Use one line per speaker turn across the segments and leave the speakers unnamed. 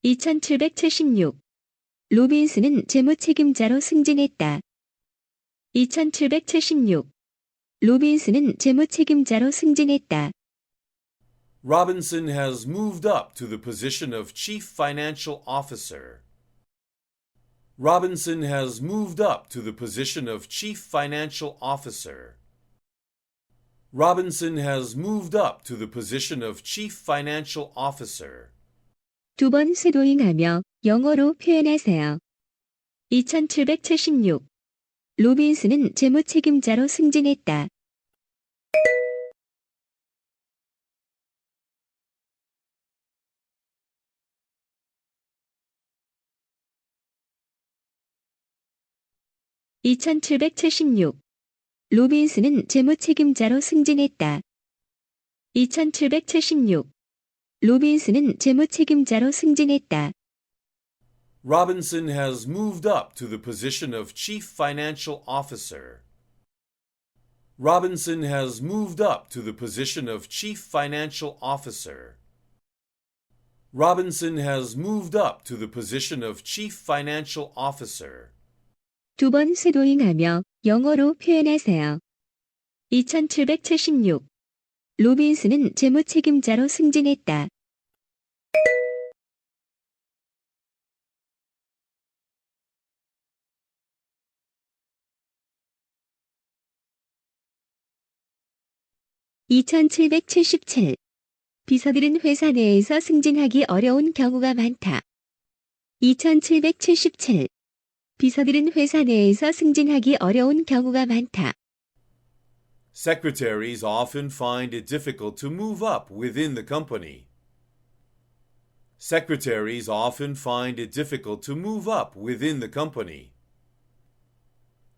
2776. 로빈슨은 재무책임자로 승진했다. 2776. 로빈슨은 재무책임자로 승진했다.
Robinson has moved up to the position of Chief Financial Officer. Robinson has moved up to the position of Chief Financial Officer. Robinson has moved up to the position of Chief Financial Officer.
두 번 쇄도잉하며 영어로 표현하세요. 2776. 로빈슨은 재무책임자로 승진했다. (2776) 로빈슨은 재무책임자로 승진했다. 2776. 로빈슨은 재무책임자로 승진했다.
Robinson has moved up to the position of Chief Financial Officer. Robinson has moved up to the position of Chief Financial Officer. Robinson has moved up to the position of Chief Financial Officer.
두 번 쇄도잉하며 영어로 표현하세요. 2776. 로빈슨은 재무책임자로 승진했다. (2777) 비서들은 회사 내에서 승진하기 어려운 경우가 많다. 2777. 비서들은 회사 내에서 승진하기 어려운 경우가 많다.
Secretaries often find it difficult to move up within the company. Secretaries often find it difficult to move up within the company.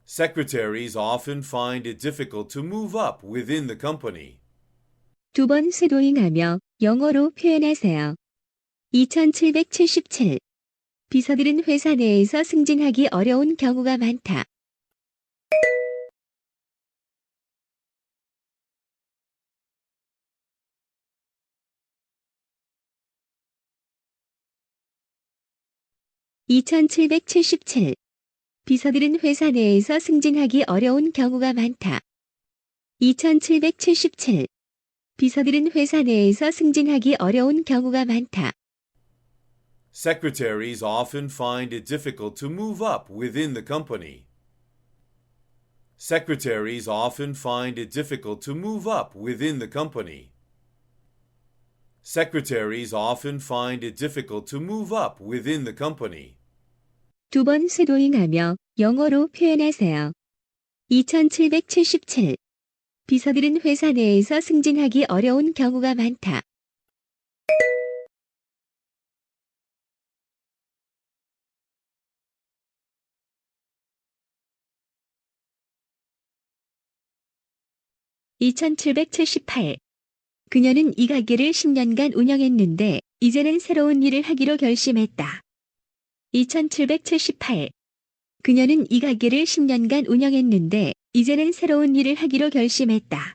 Secretaries often find it difficult to move up within the company.
두 번 쇄도잉하며 영어로 표현하세요. 2777. 비서들은 회사 내에서 승진하기 어려운 경우가 많다. (2777) 비서들은 회사 내에서 승진하기 어려운 경우가 많다. 2777. 비서들은 회사 내에서 승진하기 어려운 경우가 많다.
Secretaries often find it difficult to move up within the company. Secretaries often find it difficult to move up within the company. Secretaries often find it difficult to move up within the company.
두 번 쇄도잉하며 영어로 표현하세요. 2777. 비서들은 회사 내에서 승진하기 어려운 경우가 많다. (2778) 그녀는 이 가게를 10년간 운영했는데 이제는 새로운 일을 하기로 결심했다. 2778. 그녀는 이 가게를 10년간 운영했는데 이제는 새로운 일을 하기로 결심했다.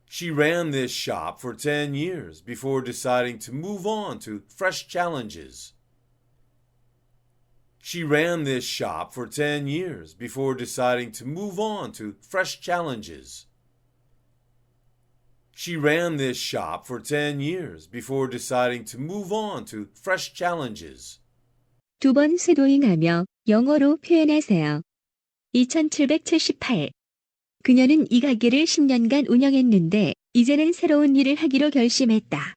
She ran this shop for 10 years before deciding to move on to fresh challenges. She ran this shop for 10 years before deciding to move on to fresh challenges. She ran this shop for 10 years before deciding to move on to fresh challenges.
두 번 쇄도잉하며 영어로 표현하세요. 2778. 그녀는 이 가게를 10년간 운영했는데 이제는 새로운 일을 하기로 결심했다.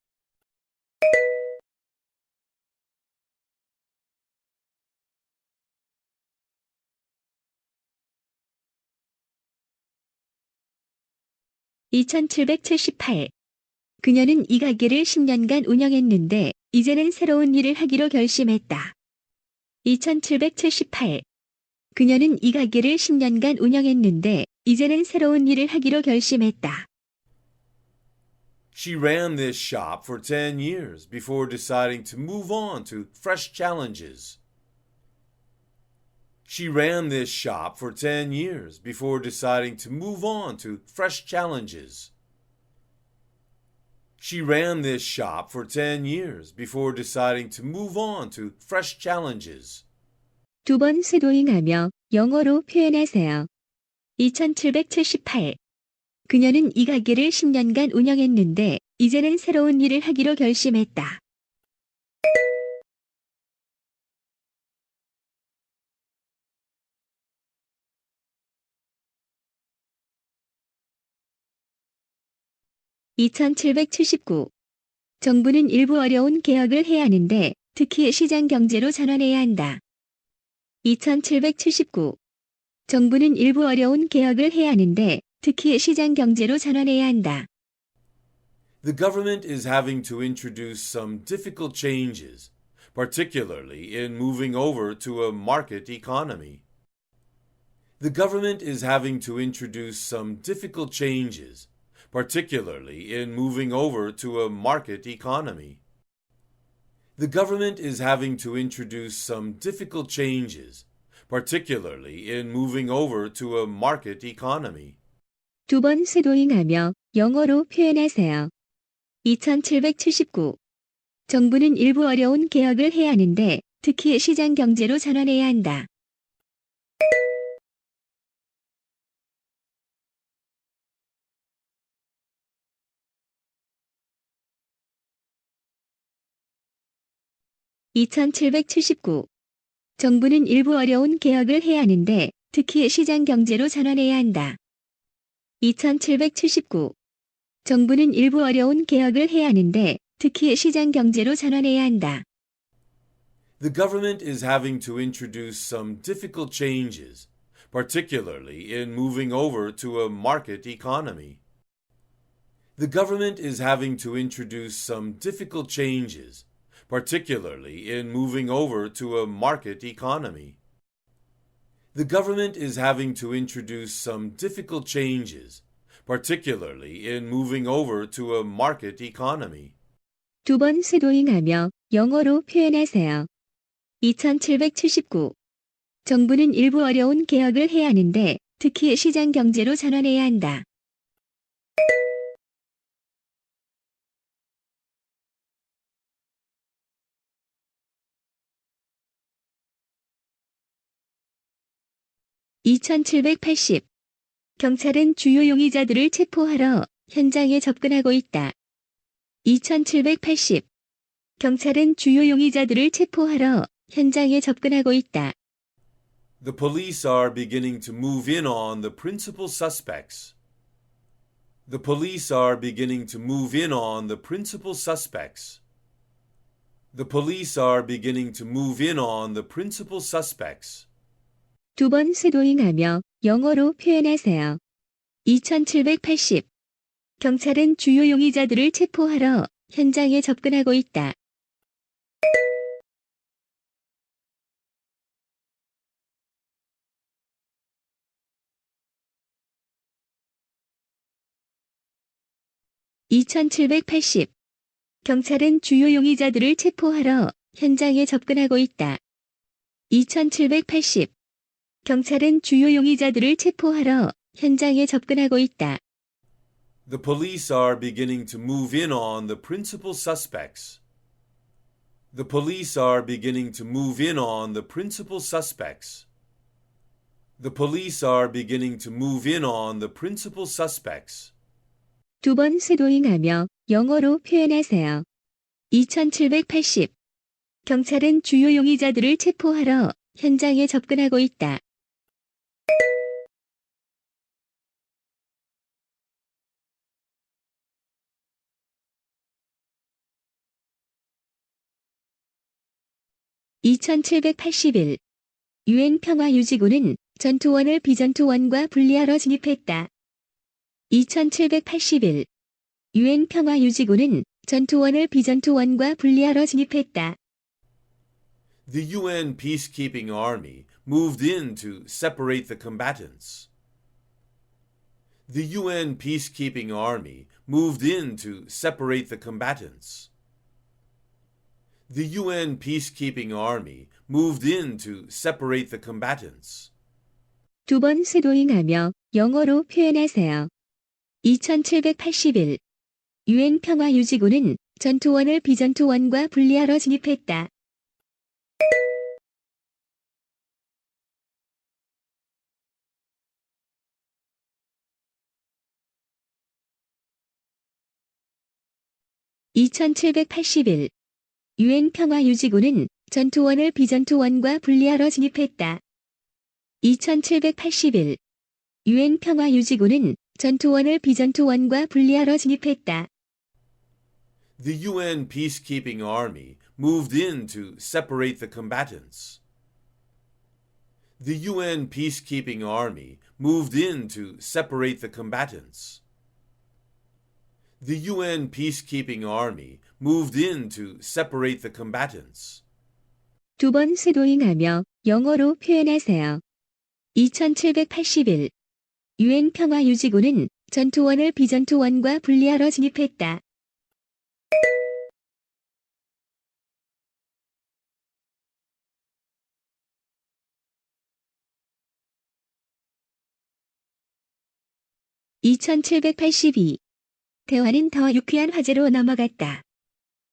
(2778) 그녀는 이 가게를 10년간 운영했는데 이제는 새로운 일을 하기로 결심했다. 2778. 그녀는 이 가게를 10년간 운영했는데 이제는 새로운 일을 하기로 결심했다.
She ran this shop for 10 years before deciding to move on to fresh challenges. She ran this shop for 10 years before deciding to move on to fresh challenges. She ran this shop for 10 years before deciding to move on to fresh challenges.
두 번 쇄도잉하며 영어로 표현하세요. 2778. 그녀는 이 가게를 10년간 운영했는데 이제는 새로운 일을 하기로 결심했다. (2779) 정부는 일부 어려운 개혁을 해야 하는데 특히 시장 경제로 전환해야 한다. 2779. 정부는 일부 어려운 개혁을 해야 하는데 특히 시장 경제로 전환해야 한다.
The government is having to introduce some difficult changes, particularly in moving over to a market economy. The government is having to introduce some difficult changes, particularly in moving over to a market economy. The government is having to introduce some difficult changes, particularly in moving over to a market economy.
두 번 쇄도잉하며 영어로 표현하세요. 2779. 정부는 일부 어려운 개혁을 해야 하는데 특히 시장 경제로 전환해야 한다. (2779) 정부는 일부 어려운 개혁을 해야 하는데 특히 시장 경제로 전환해야 한다. 2779. 정부는 일부 어려운 개혁을 해야 하는데 특히 시장 경제로 전환해야 한다.
The government is having to introduce some difficult changes, particularly in moving over to a market economy. The government is having to introduce some difficult changes, particularly in moving over to a market economy. The government is having to introduce some difficult changes, particularly in moving over to a market economy.
두 번 쇄도잉하며 영어로 표현하세요. 2779. 정부는 일부 어려운 개혁을 해야 하는데 특히 시장 경제로 전환해야 한다. (2780) 경찰은 주요 용의자들을 체포하러 현장에 접근하고 있다. 2780. 경찰은 주요 용의자들을 체포하러 현장에 접근하고 있다.
The police are beginning to move in on the principal suspects. The police are beginning to move in on the principal suspects. The police are beginning to move in on the principal suspects.
두 번 쇄도잉하며 영어로 표현하세요. 2780. 경찰은 주요 용의자들을 체포하러 현장에 접근하고 있다. (2780) 경찰은 주요 용의자들을 체포하러 현장에 접근하고 있다. 2780. 경찰은 주요 용의자들을 체포하러 현장에 접근하고 있다.
The police are beginning to move in on the principal suspects. The police are beginning to move in on the principal suspects. The police are beginning to move in on the principal suspects.
두 번 쇄도잉하며 영어로 표현하세요. 2780. 경찰은 주요 용의자들을 체포하러 현장에 접근하고 있다. (2781) 유엔 평화유지군은 전투원을 비전투원과 분리하러 진입했다. 2781. 유엔 평화유지군은 전투원을 비전투원과 분리하러 진입했다.
The UN peacekeeping army moved in to separate the combatants. The UN peacekeeping army moved in to separate the combatants. The UN peacekeeping army moved in to separate the combatants.
두 번 쇄도잉하며 영어로 표현하세요. 2781. 유엔 평화유지군은 전투원을 비전투원과 분리하러 진입했다. (2781) 유엔 평화유지군은 전투원을 비전투원과 분리하러 진입했다. 2781. 유엔 평화유지군은 전투원을 비전투원과 분리하러 진입했다.
The UN peacekeeping army moved in to separate the combatants. The UN peacekeeping army moved in to separate the combatants. The UN peacekeeping army moved in to separate the combatants.
두 번 쇄도잉하며 영어로 표현하세요. 2781. 유엔 평화유지군은 전투원을 비전투원과 분리하러 진입했다. (2782) 대화는 더 유쾌한 화제로 넘어갔다.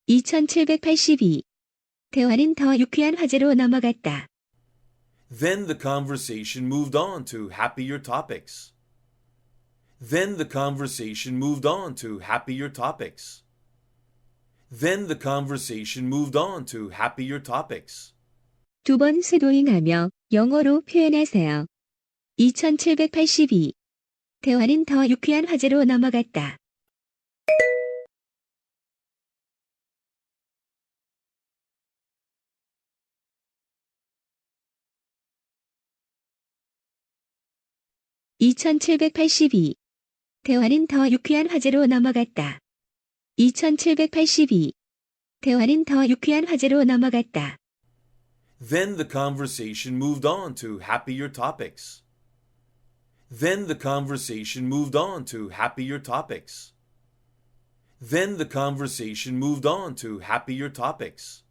2782. 대화는 더 유쾌한 화제로 넘어갔다.
Then the conversation moved on to happier topics. Then the conversation moved on to happier topics. Then the conversation moved on to happier topics.
두 번 쇄도잉하며 영어로 표현하세요. 2782. 대화는 더 유쾌한 화제로 넘어갔다. (2782) 대화는 더 유쾌한 화제로 넘어갔다. 2782. 대화는 더 유쾌한 화제로 넘어갔다.
Then the conversation moved on to happier topics. Then the conversation moved on to happier topics. Then the conversation moved on to happier topics.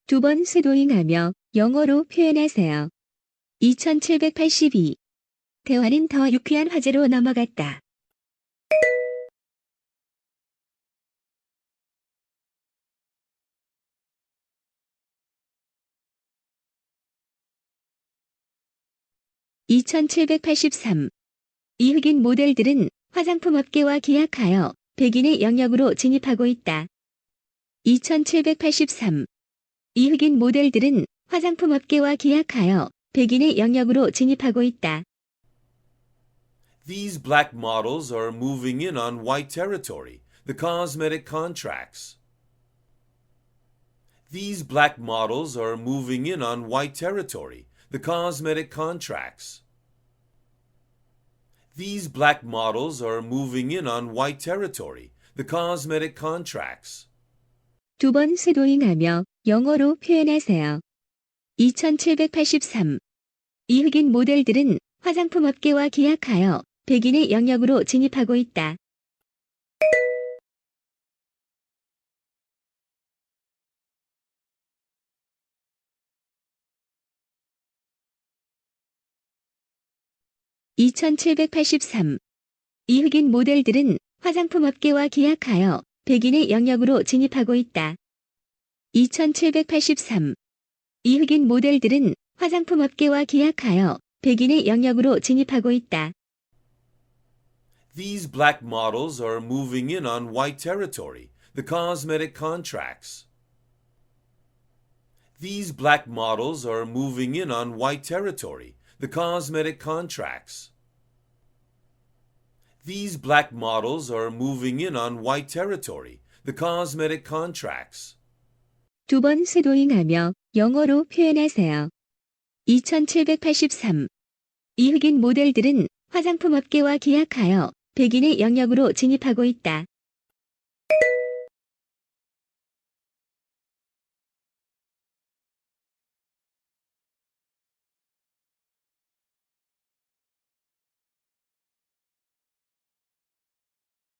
두 번 쇄도잉하며 영어로 표현하세요. 2782. 대화는 더 유쾌한 화제로 넘어갔다. (2783) 이 흑인 모델들은 화장품 업계와 계약하여 백인의 영역으로 진입하고 있다. 2783. 이 흑인 모델들은 화장품 업계와 계약하여 백인의 영역으로 진입하고 있다.
These black models are moving in on white territory, the cosmetic contracts. These black models are moving in on white territory, the cosmetic contracts. These black models are moving in on white territory, the cosmetic contracts.
두 번 쇄도잉하며 영어로 표현하세요. 2783. 이 흑인 모델들은 화장품 업계와 계약하여 백인의 영역으로 진입하고 있다. (2783) 이 흑인 모델들은 화장품 업계와 계약하여 백인의 영역으로 진입하고 있다. 2783. 이 흑인 모델들은 화장품 업계와 계약하여 백인의 영역으로 진입하고 있다.
These black models are moving in on white territory, the cosmetic contracts. These black models are moving in on white territory, the cosmetic contracts. These black models are moving in on white territory, the cosmetic contracts.
두 번 쇄도잉하며 영어로 표현하세요. 2783. 이 흑인 모델들은 화장품 업계와 계약하여 백인의 영역으로 진입하고 있다.